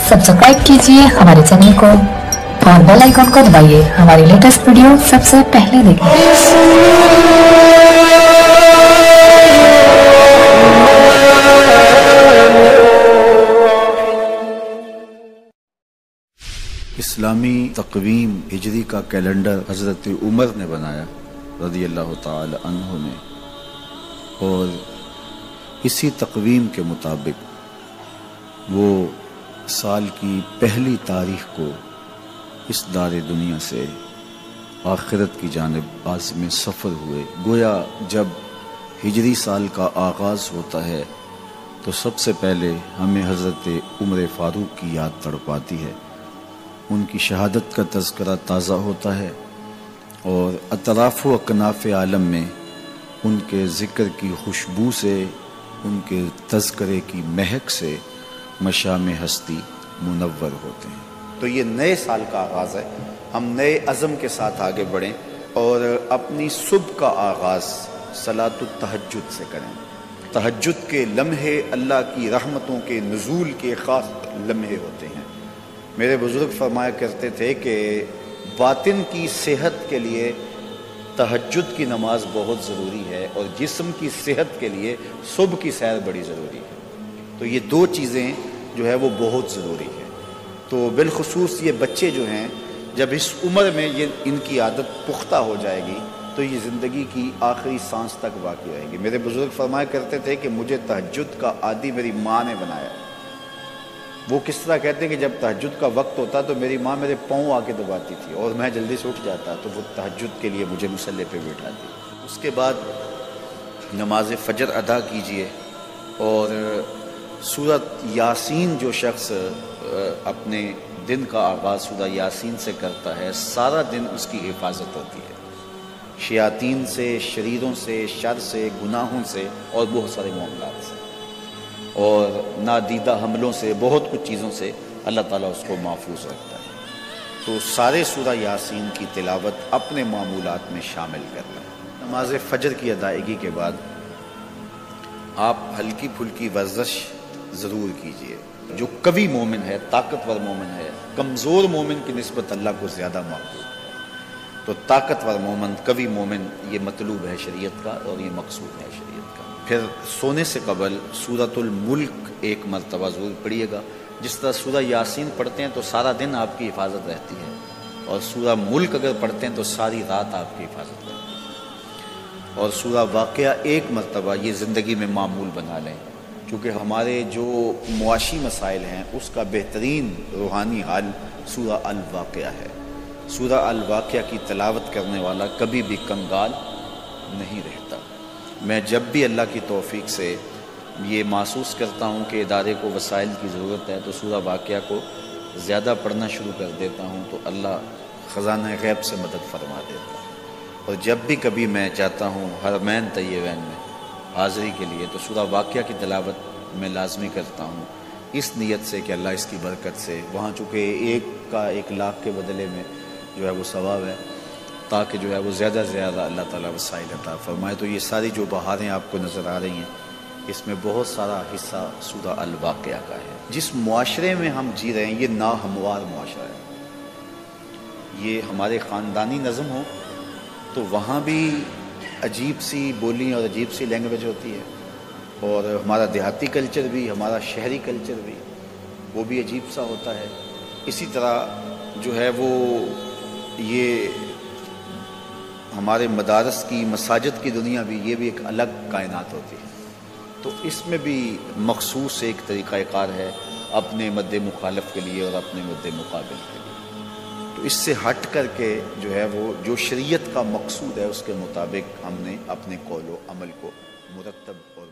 Subscribe कीजिए हमारे channel को और बेल आइकन को दबाइए हमारी लेटेस्ट वीडियो सबसे पहले देखें। इस्लामी तकवीम हिजरी का कैलेंडर हज़रत उमर ने बनाया रज़ी अल्लाह ताला अन्हु ने, और इसी तकवीम के मुताबिक वो साल की पहली तारीख को इस दारे दुनिया से आखिरत की जानिब आज़म सफ़र हुए। गोया जब हिजरी साल का आगाज़ होता है तो सबसे पहले हमें हज़रत उमर फ़ारूक की याद तड़पाती है, उनकी शहादत का तज़किरा ताज़ा होता है और अतराफ़ व अकनाफ़ आलम में उनके ज़िक्र की खुशबू से, उनके तज़किरे की महक से मशाम हस्ती मुनव्वर होते हैं। तो ये नए साल का आगाज़ है, हम नए अज़म के साथ आगे बढ़ें और अपनी सुबह का आगाज़ सलातुत तहज्जुद से करें। तहज्जुद के लम्हे अल्लाह की रहमतों के नुज़ूल के ख़ास लम्हे होते हैं। मेरे बुज़ुर्ग फरमाया करते थे कि बातिन की सेहत के लिए तहज्जुद की नमाज बहुत ज़रूरी है और जिस्म की सेहत के लिए सुबह की सैर बड़ी ज़रूरी है। तो ये दो चीज़ें जो है वो बहुत ज़रूरी है। तो बिलखुसूस ये बच्चे जो हैं, जब इस उम्र में ये इनकी आदत पुख्ता हो जाएगी तो ये ज़िंदगी की आखिरी सांस तक बाकी रहेगी। मेरे बुज़ुर्ग फरमाया करते थे कि मुझे तहज्जुद का आदी मेरी माँ ने बनाया। वो किस तरह कहते हैं कि जब तहज्जुद का वक्त होता तो मेरी माँ मेरे पाँव आके दबाती थी और मैं जल्दी से उठ जाता, तो वो तहज्जुद के लिए मुझे मुसल्ले पे बैठाती। उसके बाद नमाज फ़जर अदा कीजिए और सूरत यासीन जो शख्स अपने दिन का आगाज़ सूरह यासीन से करता है, सारा दिन उसकी हिफाजत होती है शयातीन से, शरीरों से, शर से, गुनाहों से और बहुत सारे मामलात से और नादीदा हमलों से, बहुत कुछ चीज़ों से अल्लाह ताला उसको महफूज रखता है। तो सारे सूरह यासीन की तिलावत अपने मामूलात में शामिल करना। नमाज फ़जर की अदायगी के बाद आप हल्की फुल्की वर्जिश ज़रूर कीजिए। जो कवी मोमिन है, ताकतवर मोमिन है, कमज़ोर मोमिन की निस्बत अल्लाह को ज़्यादा महबूब है। तो ताकतवर मोमिन, कवी मोमिन, ये मतलूब है शरीयत का और ये मकसूद है शरीयत का। फिर सोने से कबल सूरतुल मुल्क एक मरतबा ज़रूर पढ़िएगा। जिस तरह सूरह यासीन पढ़ते हैं तो सारा दिन आपकी हिफाजत रहती है, और सूरह मुल्क अगर पढ़ते हैं तो सारी रात आपकी हिफाजत रहती है। और सूरह वाक़या एक मरतबा ये ज़िंदगी में मामूल बना लें, क्योंकि हमारे जो मुआशी मसाइल हैं उसका बेहतरीन रूहानी हाल सूरह अल वाक़या है। सूरह अल वाक़या की तिलावत करने वाला कभी भी कंगाल नहीं रहता। मैं जब भी अल्लाह की तौफ़ीक़ से ये महसूस करता हूँ कि इदारे को वसाइल की ज़रूरत है तो सूरह वाक़या को ज़्यादा पढ़ना शुरू कर देता हूँ, तो अल्लाह ख़ज़ाना ग़ैब से मदद फरमा देता है। और जब भी कभी मैं जाता हूँ हरमैन तय्यबैन में हाज़िरी के लिए तो सूरह वाक़या की तिलावत मैं लाज़मी करता हूँ, इस नीयत से कि अल्लाह इसकी बरकत से, वहाँ चूँकि एक का 1 लाख के बदले में जो है वो सवाब है, ताकि जो है वो ज़्यादा से ज़्यादा अल्लाह ताला वसाइल अता फरमाए। तो ये सारी जो बहारें आपको नज़र आ रही हैं, इसमें बहुत सारा हिस्सा सूरह अल वाक़या का है। जिस मुआशरे में हम जी रहे हैं ये नाहमवार मुआशरा है। ये हमारे ख़ानदानी नज़म हो तो वहाँ भी अजीब सी बोली और अजीब सी लैंग्वेज होती है, और हमारा देहाती कल्चर भी, हमारा शहरी कल्चर भी, वो भी अजीब सा होता है। इसी तरह जो है वो ये हमारे मदारस की, मसाजिद की दुनिया भी, ये भी एक अलग कायनात होती है। तो इसमें भी मखसूस एक तरीक़ाकार है अपने मद्दे मुखालफ के लिए और अपने मद्दे मुकाबिल के लिए। तो इससे हट करके जो है वो जो शरीयत का मकसूद है उसके मुताबिक हमने अपने कौल व अमल को मुरतब और